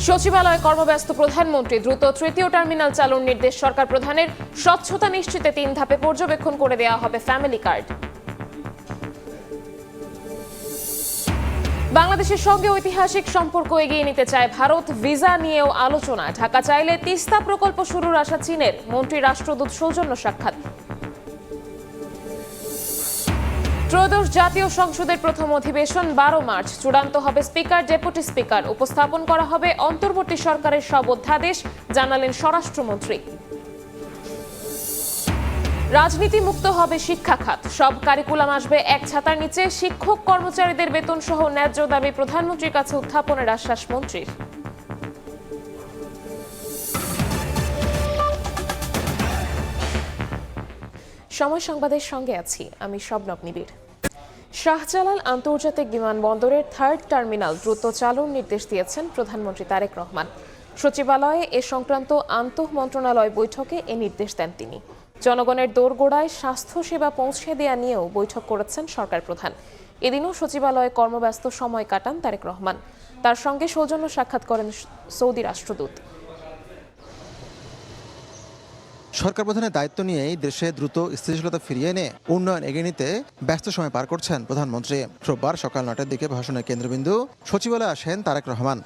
সচিবালয়ে কর্মব্যস্ত প্রধানমন্ত্রী দ্রুত তৃতীয় টার্মিনাল চালুর নির্দেশ সরকার প্রধানের। স্বচ্ছতা নিশ্চিতে 3 ধাপে পর্যবেক্ষণ করে দেওয়া হবে ফ্যামিলি কার্ড। বাংলাদেশের সঙ্গে ঐতিহাসিক সম্পর্ক এগিয়ে নিতে চায় ভারত। ভিসা নিয়েও আলোচনা। ঢাকা চাইলে তিস্তা প্রকল্প শুরুর আশা চীনের। মন্ত্রী রাষ্ট্রদূত সৌজন্য সাক্ষাৎ। ত্রয়োদশ জাতীয় সংসদের প্রথম অধিবেশন 12 মার্চ। চূড়ান্ত হবে স্পিকার, ডেপুটি স্পিকার। উপস্থাপন করা হবে অন্তর্বর্তী সরকারের সব অধ্যাদেশ, জানালেন স্বরাষ্ট্রমন্ত্রী। রাজনীতি মুক্ত হবে শিক্ষা খাত। সব কারিকুলাম আসবে এক ছাতার নিচে। শিক্ষক কর্মচারীদের বেতন সহ ন্যায্য দাবি প্রধানমন্ত্রীর কাছে উত্থাপনের আশ্বাস মন্ত্রীর। সময় সংবাদের সঙ্গে আছি আমি শবনব নিবিড়। শাহজালাল আন্তর্জাতিক বিমানবন্দরের 3rd টার্মিনাল দ্রুত চালুর নির্দেশ দিয়েছেন প্রধানমন্ত্রী তারেক রহমান। সচিবালয়ে এ সংক্রান্ত আন্তঃমন্ত্রণালয় বৈঠকে এ নির্দেশ দেন তিনি। জনগণের দোরগোড়ায় স্বাস্থ্যসেবা পৌঁছে দেওয়া নিয়েও বৈঠক করেছেন সরকার প্রধান। এদিনও সচিবালয়ে কর্মব্যস্ত সময় কাটান তারেক রহমান। তার সঙ্গে সৌজন্য সাক্ষাৎ করেন সৌদি রাষ্ট্রদূত। সরকার প্রধানের দায়িত্ব নিয়েই দেশে দ্রুত স্থিতিশীলতা ফিরিয়ে এনে উন্নয়ন এগিয়ে নিতে ব্যস্ত সময় পার করছেন প্রধানমন্ত্রী। রোববার সকাল 9টার দিকে ভাষণের কেন্দ্রবিন্দু সচিবালয়ে আসেন তারেক রহমান।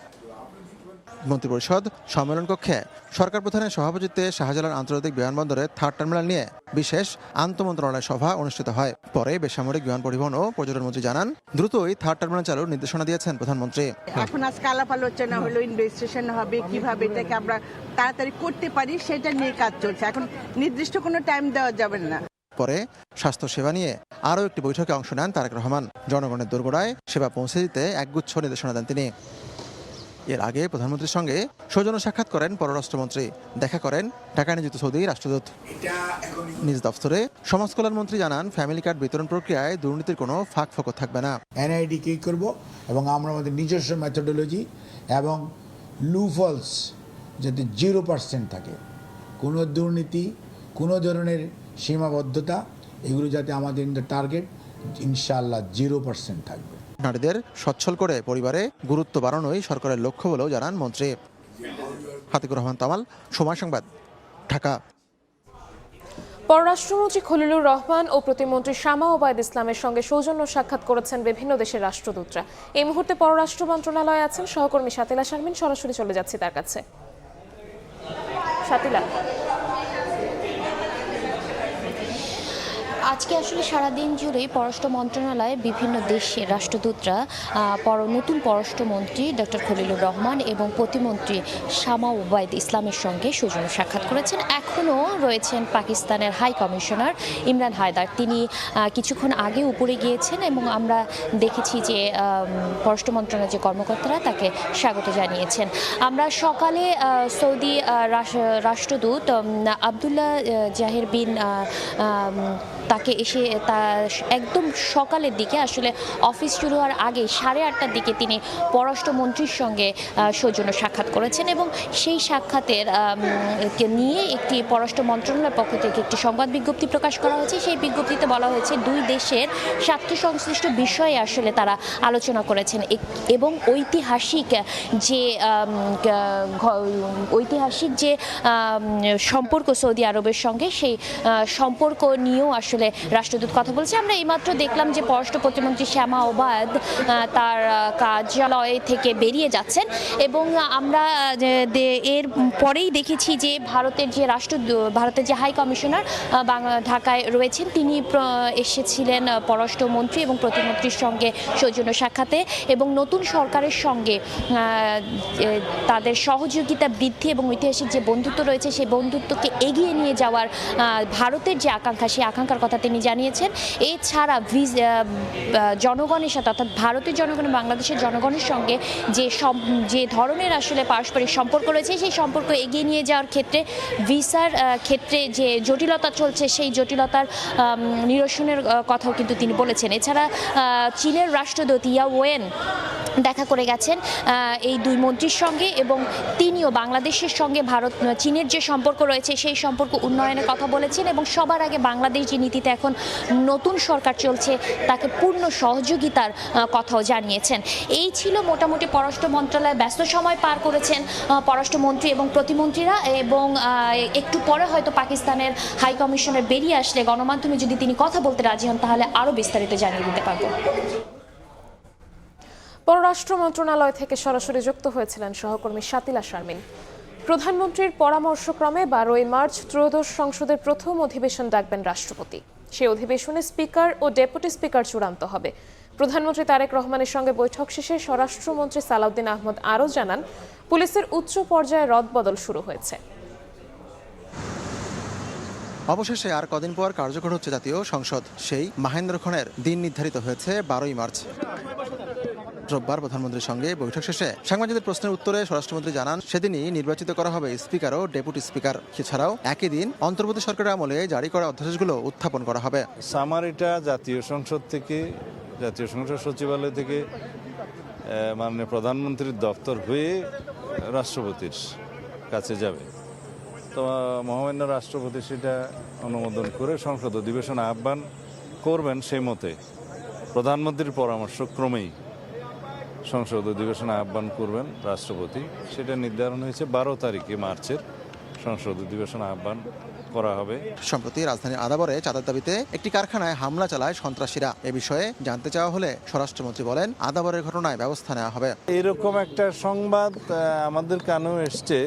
মন্ত্রিপরিষদ সম্মেলন কক্ষে সরকার প্রধানের সভাপতিত্বে শাহজালাল আন্তর্জাতিক বিমানবন্দরের 3rd টার্মিনাল নিয়ে বিশেষ আন্তঃমন্ত্রণালয় সভা অনুষ্ঠিত হয়। পরে বেসামরিক বিমান পরিবহন ও পর্যটন মন্ত্রী জানান, দ্রুতই 3rd টার্মিনাল চালুর নির্দেশনা দিয়েছেন প্রধানমন্ত্রী। এখন আজকে আলাপ আলোচনা হলো, ইনভেস্টিগেশন হবে, কিভাবে এটাকে আমরা তাড়াতাড়ি করতে পারি সেটা নিয়ে কাজ চলছে। এখন নির্দিষ্ট কোনো টাইম দেওয়া যাবে না। পরে স্বাস্থ্য সেবা নিয়ে আরও একটি বৈঠকে অংশ নেন তারেক রহমান। জনগণের দোরগোড়ায় সেবা পৌঁছে দিতে একগুচ্ছ নির্দেশনা দেন তিনি। এর আগে প্রধানমন্ত্রীর সঙ্গে সৌজন্য সাক্ষাৎ করেন পররাষ্ট্রমন্ত্রী। দেখা করেন ঢাকায় নিযুক্ত সৌদি রাষ্ট্রদূত। নিজ দফতরে সমাজ কল্যাণ মন্ত্রী জানান, ফ্যামিলি কার্ড বিতরণ প্রক্রিয়ায় দুর্নীতির কোনো ফাঁক ফোকর থাকবে না। এনআইডি কি করব এবং আমরা আমাদের নিজস্ব মেথোডোলজি এবং লুফলস যাতে 0% থাকে, কোনো দুর্নীতি, কোনো ধরনের সীমাবদ্ধতা, এগুলো যাতে আমাদের টার্গেট ইনশাআল্লাহ 0% থাকবে। নারীদের সচ্ছল করে পরিবারে গুরুত্ব বাড়ানোই সরকারের লক্ষ্য বলেও জানান মন্ত্রী। হাতিকুর রহমান তামাল, সময় সংবাদ, ঢাকা। পররাষ্ট্রমন্ত্রী খলিলুর রহমান ও প্রতিমন্ত্রী শামা ওবায়দ ইসলামের সঙ্গে সৌজন্য সাক্ষাৎ করেছেন বিভিন্ন দেশের রাষ্ট্রদূতরা। এই মুহূর্তে পররাষ্ট্র মন্ত্রণালয়ে আছেন সহকর্মী শাতিলা শারমিন। সরাসরি চলে যাচ্ছি তার কাছে। শাতিলা, আজকে আসলে সারাদিন জুড়েই পররাষ্ট্র মন্ত্রণালয়ে বিভিন্ন দেশের রাষ্ট্রদূতরা নতুন পররাষ্ট্রমন্ত্রী ডক্টর খলিলুর রহমান এবং প্রতিমন্ত্রী শামা ওবায়দ ইসলামের সঙ্গে সৌজন্য সাক্ষাৎ করেছেন। এখনও রয়েছেন পাকিস্তানের হাই কমিশনার ইমরান হায়দার। তিনি কিছুক্ষণ আগে উপরে গিয়েছেন এবং আমরা দেখেছি যে পররাষ্ট্র মন্ত্রণালয়ের যে কর্মকর্তারা তাকে স্বাগত জানিয়েছেন। আমরা সকালে সৌদি রাষ্ট্রদূত আবদুল্লাহ জাহির বিন তাকে এসে একদম সকালের দিকে, আসলে অফিস শুরু হওয়ার আগে 8:30টার দিকে তিনি পররাষ্ট্রমন্ত্রীর সঙ্গে সৌজন্য সাক্ষাৎ করেছেন এবং সেই সাক্ষাতের নিয়ে একটি পররাষ্ট্র মন্ত্রণালয়ের পক্ষ থেকে একটি সংবাদ বিজ্ঞপ্তি প্রকাশ করা হয়েছে। সেই বিজ্ঞপ্তিতে বলা হয়েছে দুই দেশের স্বার্থ সংশ্লিষ্ট বিষয়ে আসলে তারা আলোচনা করেছেন এবং ঐতিহাসিক যে সম্পর্ক সৌদি আরবের সঙ্গে, সেই সম্পর্ক নিয়েও আসলে রাষ্ট্রদূত কথা বলছে। আমরা এইমাত্র দেখলাম যে পররাষ্ট্র প্রতিমন্ত্রী শামা ওবায়দ তার কার্যালয় থেকে বেরিয়ে যাচ্ছেন এবং আমরা এর পরেই দেখেছি যে ভারতের যে হাই কমিশনার ঢাকায় রয়েছেন, তিনি এসেছিলেন পররাষ্ট্রমন্ত্রী এবং প্রতিমন্ত্রীর সঙ্গে সৌজন্য সাক্ষাতে এবং নতুন সরকারের সঙ্গে তাদের সহযোগিতা বৃদ্ধি এবং ঐতিহাসিক যে বন্ধুত্ব রয়েছে সেই বন্ধুত্বকে এগিয়ে নিয়ে যাওয়ার ভারতের যে আকাঙ্ক্ষা, সেই আকাঙ্ক্ষার কথা তিনি জানিয়েছেন। এছাড়া জনগণের সাথে, অর্থাৎ ভারতের জনগণ, বাংলাদেশের জনগণের সঙ্গে যে ধরনের আসলে পারস্পরিক সম্পর্ক রয়েছে, সেই সম্পর্ক এগিয়ে নিয়ে যাওয়ার ক্ষেত্রে ভিসার ক্ষেত্রে যে জটিলতা চলছে, সেই জটিলতার নিরসনের কথাও কিন্তু তিনি বলেছেন। এছাড়া চীনের রাষ্ট্রদূত ইয়া ওয়েন দেখা করে গেছেন এই দুই মন্ত্রীর সঙ্গে, এবং তিনিও বাংলাদেশের সঙ্গে চীনের যে সম্পর্ক রয়েছে সেই সম্পর্ক উন্নয়নের কথা বলেছেন, এবং সবার আগে বাংলাদেশ যে নীতিতে এখন নতুন সরকার চলছে তাকে পূর্ণ সহযোগিতার কথাও জানিয়েছেন। এই ছিল মোটামুটি পররাষ্ট্র মন্ত্রণালয়ে ব্যস্ত সময় পার করেছেন পররাষ্ট্রমন্ত্রী এবং প্রতিমন্ত্রীরা, এবং একটু পরে হয়তো পাকিস্তানের হাই কমিশনার বেরিয়ে আসলে গণমাধ্যমে যদি তিনি কথা বলতে রাজি হন তাহলে আরও বিস্তারিত জানিয়ে দিতে পারবো। পররাষ্ট্র মন্ত্রণালয় থেকে সরাসরি যুক্ত হয়েছিলেন সহকর্মী শাতিলা শারমিন। প্রধানমন্ত্রীর পরামর্শক্রমে 12ই মার্চ ত্রয়োদশ সংসদের প্রথম অধিবেশন ডাকবেন রাষ্ট্রপতি। সেই অধিবেশনে স্পিকার ও ডেপুটি স্পিকার চূড়ান্ত হবে। প্রধানমন্ত্রী তারেক রহমানের সঙ্গে বৈঠক শেষে স্বরাষ্ট্রমন্ত্রী সালাউদ্দিন আহমদ আরও জানান, পুলিশের উচ্চ পর্যায়ে রদবদল শুরু হয়েছে। অবশেষে আর কদিন পর কার্যকর হচ্ছে জাতীয় সংসদ। সেই মাহেন্দ্রক্ষণের দিন নির্ধারিত হয়েছে 12ই মার্চ। রোববার প্রধানমন্ত্রীর সঙ্গে বৈঠক শেষে সাংবাদিকদের প্রশ্নের উত্তরে স্বরাষ্ট্রমন্ত্রী জানান, সেদিনই নির্বাচিত করা হবে স্পিকার ও ডেপুটি স্পিকার। এছাড়াও একই দিন অন্তর্বর্তী সরকারের আমলে জারি করা অধ্যাদেশগুলো উত্থাপন করা হবে। সামারিটা জাতীয় সংসদ সচিবালয় থেকে মাননীয় প্রধানমন্ত্রীর দপ্তর হয়ে রাষ্ট্রপতির কাছে যাবে। তো মহামান্য রাষ্ট্রপতি সেটা অনুমোদন করে সংসদ অধিবেশন আহ্বান করবেন। সেই মতে প্রধানমন্ত্রীর পরামর্শ ক্রমেই সংসদ অধিবেশন আহ্বান করবেন রাষ্ট্রপতি। সেটা নির্ধারণ হয়েছে 12 তারিখে মার্চের সংসদ অধিবেশন আহ্বান করা হবে। সম্প্রতি রাজধানীর আদাবরে চাঁদার দাবিতে একটি কারখানায় হামলা চালায় সন্ত্রাসীরা। এ বিষয়ে জানতে চাওয়া হলে স্বরাষ্ট্রমন্ত্রী বলেন, আদাবরের ঘটনায় ব্যবস্থা নেওয়া হবে। এরকম একটা সংবাদ আমাদের কানেও এসছে।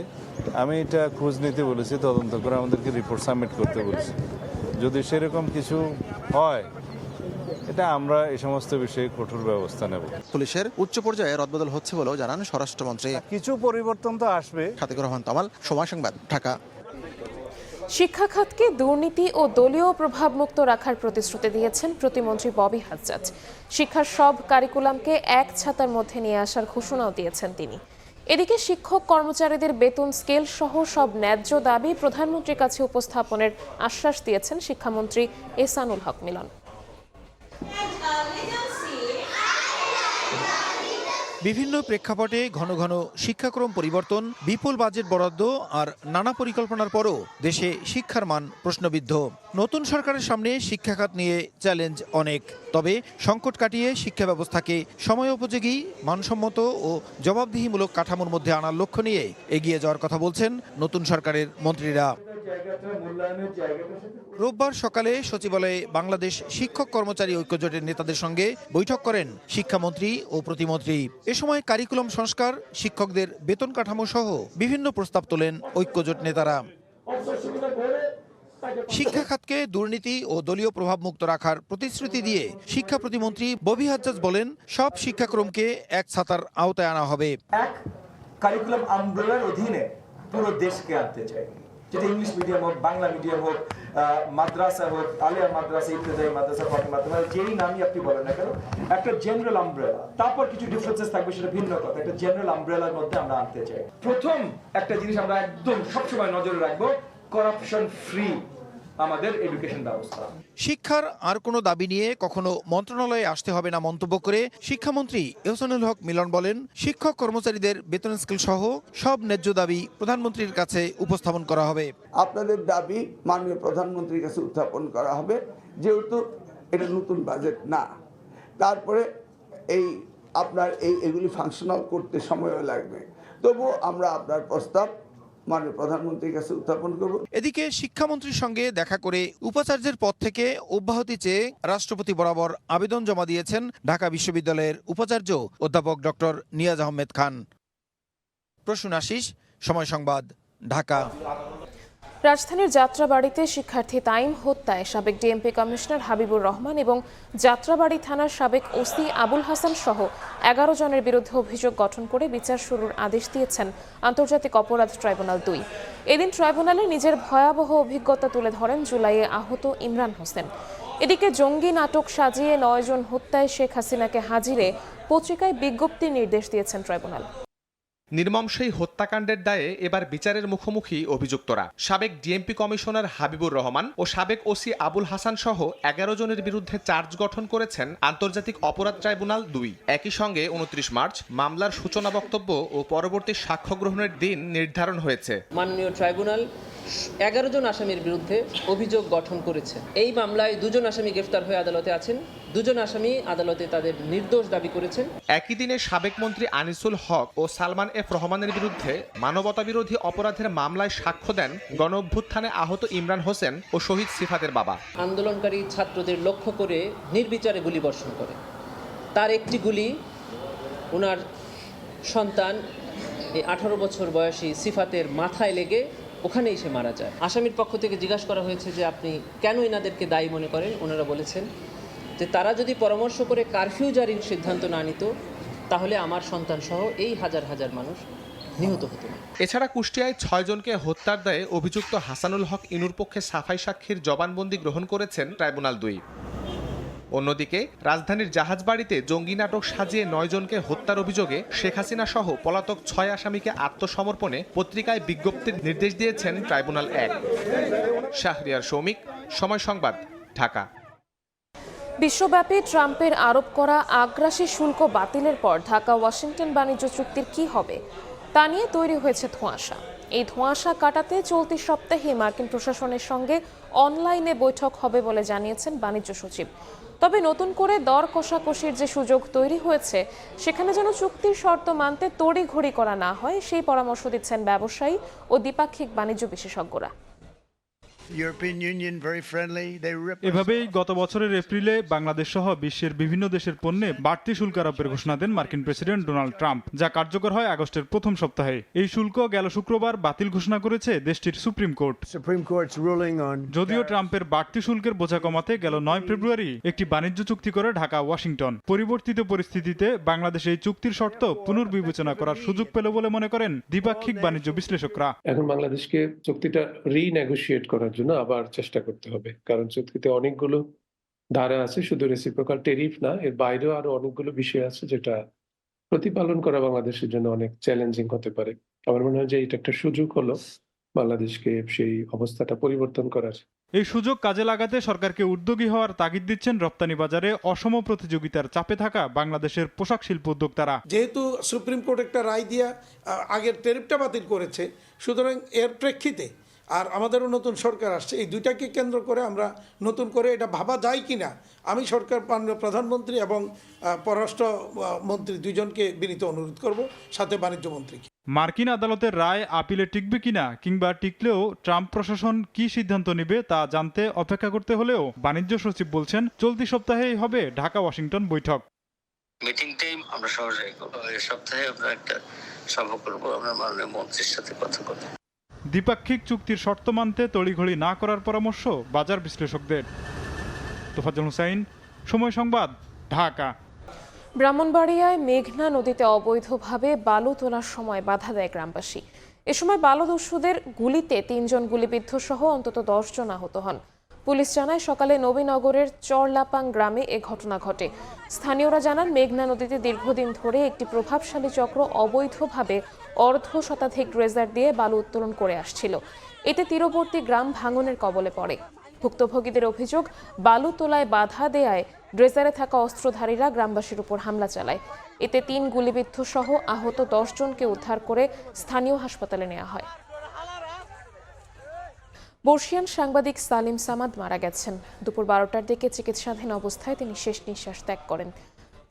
আমি এটা খোঁজ নিতে বলেছি, তদন্ত করে আমাদেরকে রিপোর্ট সাবমিট করতে বলেছি। যদি সেরকম কিছু হয়, এটা আমরা এই সমস্ত বিষয়ে কঠোর ব্যবস্থা নেব। পুলিশের উচ্চ পর্যায়ে রদবদল হচ্ছে বলেও জানান স্বরাষ্ট্রমন্ত্রী। কিছু পরিবর্তন তো আসবে। সাতিকুর রহমান তমাল, সময় সংবাদ, ঢাকা। শিক্ষা খাতকে দুর্নীতি ও দলীয় প্রভাবমুক্ত রাখার প্রতিশ্রুতি দিয়েছেন প্রতিমন্ত্রী ববি হাজ্জাজ। শিক্ষার সব কারিকুলামকে এক ছাতার মধ্যে নিয়ে আসার ঘোষণাও দিয়েছেন তিনি। এদিকে শিক্ষক কর্মচারীদের বেতন স্কেল সহ সব ন্যায্য দাবি প্রধানমন্ত্রীর কাছে উপস্থাপনের আশ্বাস দিয়েছেন শিক্ষামন্ত্রী এহসানুল হক মিলন। বিভিন্ন প্রেক্ষাপটে ঘন ঘন শিক্ষাক্রম পরিবর্তন, বিপুল বাজেট বরাদ্দ আর নানা পরিকল্পনার পরও দেশে শিক্ষার মান প্রশ্নবিদ্ধ। নতুন সরকারের সামনে শিক্ষা খাত নিয়ে চ্যালেঞ্জ অনেক। তবে সংকট কাটিয়ে শিক্ষা ব্যবস্থাকে সময়োপযোগী, মানসম্মত ও জবাবদিহিমূলক কাঠামোর মধ্যে আনার লক্ষ্য নিয়ে এগিয়ে যাওয়ার কথা বলছেন নতুন সরকারের মন্ত্রীরা। রোববার সকালে সচিবালয়ে বাংলাদেশ শিক্ষক কর্মচারী ঐক্যজোটের নেতাদের সঙ্গে বৈঠক করেন শিক্ষামন্ত্রী ও প্রতিমন্ত্রী। এ সময় কারিকুলাম সংস্কার, শিক্ষকদের বেতন কাঠামো সহ বিভিন্ন প্রস্তাব তোলেন ঐক্যজোট নেতারা। শিক্ষা খাতকে দুর্নীতি ও দলীয় প্রভাবমুক্ত রাখার প্রতিশ্রুতি দিয়ে শিক্ষা প্রতিমন্ত্রী ববি হাজ্জাজ বলেন, সব শিক্ষাক্রমকে এক ছাতার আওতায় আনা হবে। এক কারিকুলাম আমব্রেলার অধীনে পুরো দেশকে আনতে চাই, যেটা ইংলিশ মিডিয়াম হোক, বাংলা মিডিয়াম হোক, মাদ্রাসা হোক, আলিয়া মাদ্রাসা, ইবতেদায়ী মাদ্রাসা, ফাতিমা মাদ্রাসা, যেই নামই আপনি বলেন না কেন, একটা জেনারেল আমব্রেলা। তারপর কিছু ডিফারেন্সেস থাকবে, সেটা ভিন্ন কথা। একটা জেনারেল আমব্রেলার মধ্যে আমরা আনতে চাই। প্রথম একটা জিনিস আমরা একদম সবসময় নজরে রাখবো, করাপশন ফ্রি আমাদের এডুকেশন ব্যবস্থা। শিক্ষার আর কোনো দাবি নিয়ে কখনো মন্ত্রণালয়ে আসতে হবে না মন্তব্য করে শিক্ষামন্ত্রী এহসানুল হক মিলন বলেন, শিক্ষক কর্মচারীদের বেতন স্কেল সহ সব ন্যায্য দাবি প্রধানমন্ত্রীর কাছে উপস্থাপন করা হবে। আপনাদের দাবি মাননীয় প্রধানমন্ত্রীর কাছে উত্থাপন করা হবে, যেহেতু এটা নতুন বাজেট না। তারপরে এগুলি ফাংশনাল করতে সময় লাগবে, তবুও আমরা আপনার প্রস্তাব মাননীয় প্রধানমন্ত্রীর কাছে উত্থাপন করব। এদিকে শিক্ষামন্ত্রীর সঙ্গে দেখা করে উপাচার্যের পদ থেকে অব্যাহতি চেয়ে রাষ্ট্রপতি বরাবর আবেদন জমা দিয়েছেন ঢাকা বিশ্ববিদ্যালয়ের উপাচার্য অধ্যাপক ডক্টর নিয়াজ আহমেদ খান। প্রসূন আশিস, সময় সংবাদ, ঢাকা। রাজধানীর যাত্রাবাড়িতে শিক্ষার্থী তাইম হত্যায় সাবেক ডিএমপি কমিশনার হাবিবুর রহমান এবং যাত্রাবাড়ি থানার সাবেক ওসি আবুল হাসান সহ 11 জনের বিরুদ্ধে অভিযোগ গঠন করে বিচার শুরুর আদেশ দিয়েছেন আন্তর্জাতিক অপরাধ ট্রাইব্যুনাল 2। এদিন ট্রাইব্যুনালে নিজের ভয়াবহ অভিজ্ঞতা তুলে ধরেন জুলাইয়ে আহত ইমরান হোসেন। এদিকে জঙ্গি নাটক সাজিয়ে 9 জন হত্যায় শেখ হাসিনাকে হাজিরে পত্রিকায় বিজ্ঞপ্তির নির্দেশ দিয়েছেন ট্রাইব্যুনাল। নির্মম সেই হত্যাকাণ্ডের দায়ে এবার বিচারের মুখোমুখি অভিযুক্তরা। সাবেক ডিএমপি কমিশনার হাবিবুর রহমান ও সাবেক ওসি আবুল হাসান সহ 11 জনের বিরুদ্ধে চার্জ গঠন করেছেন আন্তর্জাতিক অপরাধ ট্রাইব্যুনাল ২। একই সঙ্গে ২৯ মার্চ মামলার সূচনা বক্তব্য ও পরবর্তী সাক্ষ্য গ্রহণের দিন নির্ধারণ হয়েছে। মাননীয় ট্রাইব্যুনাল 11 জন আসামির বিরুদ্ধে অভিযোগ গঠন করেছে। এই মামলায় 2 জন আসামি গ্রেফতার হয়ে আদালতে আছেন, 2 জন আসামি আদালতে তাদের নির্দোষ দাবি করেছেন। একই দিনে সাবেক মন্ত্রী আনিসুল হক ও সালমান এফ রহমানের বিরুদ্ধে মানবতাবিরোধী অপরাধের মামলায় সাক্ষ্য দেন গণঅভ্যুত্থানে আহত ইমরান হোসেন ও শহীদ সিফাতের বাবা। আন্দোলনকারী ছাত্রদের লক্ষ্য করে নির্বিচারে গুলিবর্ষণ করে। তার একটি গুলি ওনার সন্তান এই 18 বছর বয়সী সিফাতের মাথায় লেগে ওখানেই সে মারা যায়। আসামির পক্ষ থেকে জিজ্ঞাসা করা হয়েছে যে আপনি কেন এনাদেরকে দায়ী মনে করেন। ওনারা বলেছেন যে তারা যদি পরামর্শ করে কারফিউ জারির সিদ্ধান্ত না নিত তাহলে আমার সন্তান সহ এই হাজার হাজার মানুষ নিহত হতো না। এছাড়া কুষ্টিয়ায় 6 জনকে হত্যার দায়ে অভিযুক্ত হাসানুল হক ইনুর পক্ষে সাফাই সাক্ষীর জবানবন্দি গ্রহণ করেছেন ট্রাইব্যুনাল ২। অন্যদিকে রাজধানীর জাহাজবাড়িতে জঙ্গি নাটক সাজিয়ে 9 জনকে হত্যার অভিযোগে শেখ হাসিনা সহ পলাতক 6 আসামিকে আত্মসমর্পণে পত্রিকায় বিজ্ঞপ্তির নির্দেশ দিয়েছেন ট্রাইব্যুনাল ১। শাহরিয়ার সৌমিক, সময় সংবাদ, ঢাকা। বিশ্বব্যাপী ট্রাম্পের আরোপ করা আগ্রাসী শুল্ক বাতিলের পর ঢাকা ওয়াশিংটন বাণিজ্য চুক্তির কি হবে তা নিয়ে তৈরি হয়েছে ধোঁয়াশা। এই ধোঁয়াশা কাটাতে চলতি সপ্তাহে মার্কিন প্রশাসনের সঙ্গে অনলাইনে বৈঠক হবে বলে জানিয়েছেন বাণিজ্য সচিব। তবে নতুন করে দর কষাকষির যে সুযোগ তৈরি হয়েছে সেখানে যেন চুক্তির শর্ত মানতে তড়িঘড়ি করা না হয় সেই পরামর্শ দিচ্ছেন ব্যবসায়ী ও দ্বিপাক্ষিক বাণিজ্য বিশেষজ্ঞরা। এভাবেই গত বছরের এপ্রিলে বাংলাদেশ সহ বিশ্বের বিভিন্ন দেশের পণ্যে বাড়তি শুল্ক আরোপের ঘোষণা দেন মার্কিন প্রেসিডেন্ট ডোনাল্ড ট্রাম্প, যা কার্যকর হয় আগস্টের প্রথম সপ্তাহে। এই শুল্ক গেল শুক্রবার বাতিল ঘোষণা করেছে দেশটির সুপ্রিম কোর্ট। যদিও ট্রাম্পের বাড়তি শুল্কের বোঝা কমাতে গেল 9 ফেব্রুয়ারি একটি বাণিজ্য চুক্তি করে ঢাকা ওয়াশিংটন। পরিবর্তিত পরিস্থিতিতে বাংলাদেশ এই চুক্তির শর্ত পুনর্বিবেচনা করার সুযোগ পেল বলে মনে করেন দ্বিপাক্ষিক বাণিজ্য বিশ্লেষকরা। এখন বাংলাদেশকে চুক্তিটা রিনেগোশিয়েট করার জন্য আবার চেষ্টা করতে হবে, কারণ চুক্তিতে অনেকগুলো ধারা আছে, শুধু রেসিপ্রোকাল টেরিফ না, এর বাইরেও আরো অনেকগুলো বিষয় আছে যেটা প্রতিপালন করা বাংলাদেশের জন্য অনেক চ্যালেঞ্জিং হতে পারে। আমার মনে হয় যে এটা একটা সুযোগ হলো বাংলাদেশকে সেই অবস্থাটা পরিবর্তন করার। এই সুযোগ কাজে লাগাতে সরকারকে উদ্যোগী হওয়ার তাগিদ দিচ্ছেন রপ্তানি বাজারে অসম প্রতিযোগিতার চাপে থাকা বাংলাদেশের পোশাক শিল্প উদ্যোক্তারা। যেহেতু সুপ্রিম কোর্ট একটা রায় দিয়া আগের ট্যারিফটা বাতিল করেছে, সুতরাং এর প্রেক্ষিতে আর আমাদেরও নতুন সরকার আসছে, এই দুইটাকে কেন্দ্র করে আমরা নতুন করে এটা ভাবা যায় কিনা আমি সরকার প্রধানমন্ত্রী এবং পররাষ্ট্র মন্ত্রী দুইজনকে বিনীত অনুরোধ করব, সাথে বাণিজ্য মন্ত্রীকে। মার্কিন আদালতের রায় আপিলে টিকবে কিনা কিংবা টিকলেও ট্রাম্প প্রশাসন কি সিদ্ধান্ত নেবে তা জানতে অপেক্ষা করতে হলেও বাণিজ্য সচিব বলছেন চলতি সপ্তাহেই হবে ঢাকা ওয়াশিংটন বৈঠক। মিটিং টাইম আমরা সহজেই করব, এই সপ্তাহে আমরা একটা সভা করব, আমরা মাননীয় মন্ত্রীর সাথে কথা বলব। দ্বিপাক্ষিক চুক্তির শর্ত মানতে তড়িঘড়ি না করার পরামর্শ বাজার বিশ্লেষকদের। তোফাজ্জল হুসাইন, সময় সংবাদ, ঢাকা। ব্রাহ্মণবাড়িয়ায় মেঘনা নদীতে অবৈধভাবে বালু তোলার সময় বাধা দেয় গ্রামবাসী। এ সময় বালুদস্যুদের গুলিতে 3 জন গুলিবিদ্ধ সহ অন্তত 10 জন আহত হন। পুলিশ জানায় সকালে নবীনগরের চরলাপাং গ্রামে এ ঘটনা ঘটে। স্থানীয়রা জানান মেঘনা নদীতে দীর্ঘদিন ধরে একটি প্রভাবশালী চক্র অবৈধভাবে অর্ধশতাধিক ড্রেজার দিয়ে বালু উত্তোলন করে আসছিল। এতে তীরবর্তী গ্রাম ভাঙনের কবলে পড়ে। ভুক্তভোগীদের অভিযোগ, বালু তোলায় বাধা দেয়ায় ড্রেজারে থাকা অস্ত্রধারীরা গ্রামবাসীর উপর হামলা চালায়। এতে 3 গুলিবিদ্ধ সহ আহত 10 জনকে উদ্ধার করে স্থানীয় হাসপাতালে নেওয়া হয়। বর্ষিয়ান সাংবাদিক সালিম সামাদ মারা গেছেন। দুপুর 12টার দিকে চিকিৎসাধীন অবস্থায় তিনি শেষ নিঃশ্বাস ত্যাগ করেন।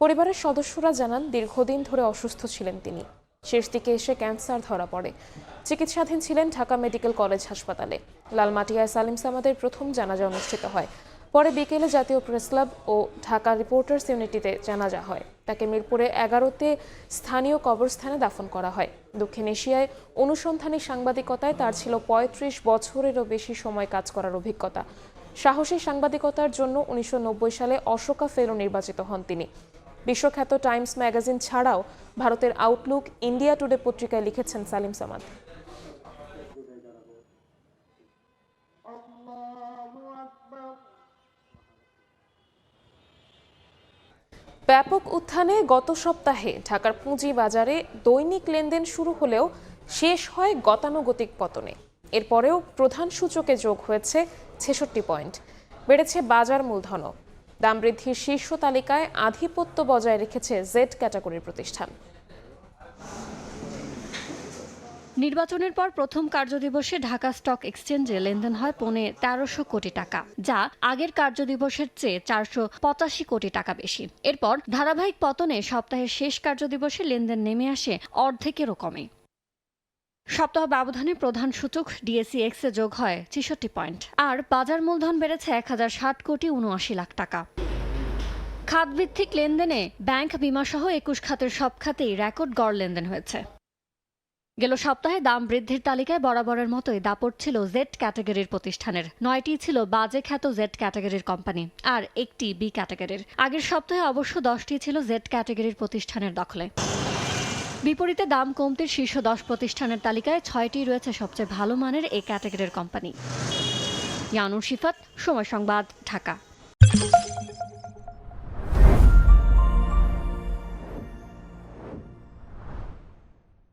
পরিবারের সদস্যরা জানান দীর্ঘদিন ধরে অসুস্থ ছিলেন তিনি। শেষ দিকে এসে ক্যান্সার ধরা পড়ে। চিকিৎসাধীন ছিলেন ঢাকা মেডিকেল কলেজ হাসপাতালে। লালমাটিয়ায় সালিম সামাদের প্রথম জানাজা অনুষ্ঠিত হয়। পরে বিকেলে জাতীয় প্রেস ক্লাব ও ঢাকা রিপোর্টার্স ইউনিটিতে জানাজা হয়। তাকে মিরপুরে 11তে স্থানীয় কবরস্থানে দাফন করা হয়। দক্ষিণ এশিয়ায় অনুসন্ধানী সাংবাদিকতায় তার ছিল 35 বছরেরও বেশি সময় কাজ করার অভিজ্ঞতা। সাহসী সাংবাদিকতার জন্য 1990 সালে অশোকা ফেলো নির্বাচিত হন তিনি। বিশ্বখ্যাত টাইমস ম্যাগাজিন ছাড়াও ভারতের আউটলুক, ইন্ডিয়া টুডে পত্রিকায় লিখেছেন সালিম সামাদ। ব্যাপক উত্থানে গত সপ্তাহে ঢাকার পুঁজি বাজারে দৈনিক লেনদেন শুরু হলেও শেষ হয় গতানুগতিক পতনে। এরপরেও প্রধান সূচকে যোগ হয়েছে ৬৬ পয়েন্ট, বেড়েছে বাজার মূলধনও। দাম বৃদ্ধির শীর্ষ তালিকায় আধিপত্য বজায় রেখেছে জেড ক্যাটাগরির প্রতিষ্ঠান। নির্বাচনের পর প্রথম কার্যদিবসে ঢাকা স্টক এক্সচেঞ্জে লেনদেন হয় ১৩০০ কোটি টাকা, যা আগের কার্যদিবসের চেয়ে ৪৮৫ কোটি টাকা বেশি। এরপর ধারাবাহিক পতনে সপ্তাহের শেষ কার্যদিবসে লেনদেন নেমে আসে অর্ধেকেরও কমে। সপ্তাহ ব্যবধানে প্রধান সূচক ডিএসইএক্স এ যোগ হয় ৬৬ পয়েন্ট, আর বাজার মূলধন বেড়েছে ১০৬০ কোটি ৭৯ লাখ টাকা। খাতভিত্তিক লেনদেনে ব্যাংক, বিমা সহ ২১ খাতের সব খাতেই রেকর্ড গড় লেনদেন হয়েছে। গেল সপ্তাহে দাম বৃদ্ধির তালিকায় বরাবরের মতোই দাপট ছিল জেড ক্যাটাগরির প্রতিষ্ঠানের। ৯টি ছিল বাজে খ্যাত জেড ক্যাটাগরির কোম্পানি আর ১টি বি ক্যাটাগরির। আগের সপ্তাহে অবশ্য ১০টি ছিল জেড ক্যাটাগরির প্রতিষ্ঠানের দখলে। বিপরীতে দাম কমতির শীর্ষ ১০ প্রতিষ্ঠানের তালিকায় ৬টি রয়েছে সবচেয়ে ভালো মানের এ ক্যাটাগরির কোম্পানি। ইয়ানুর শিফাত, সময় সংবাদ, ঢাকা।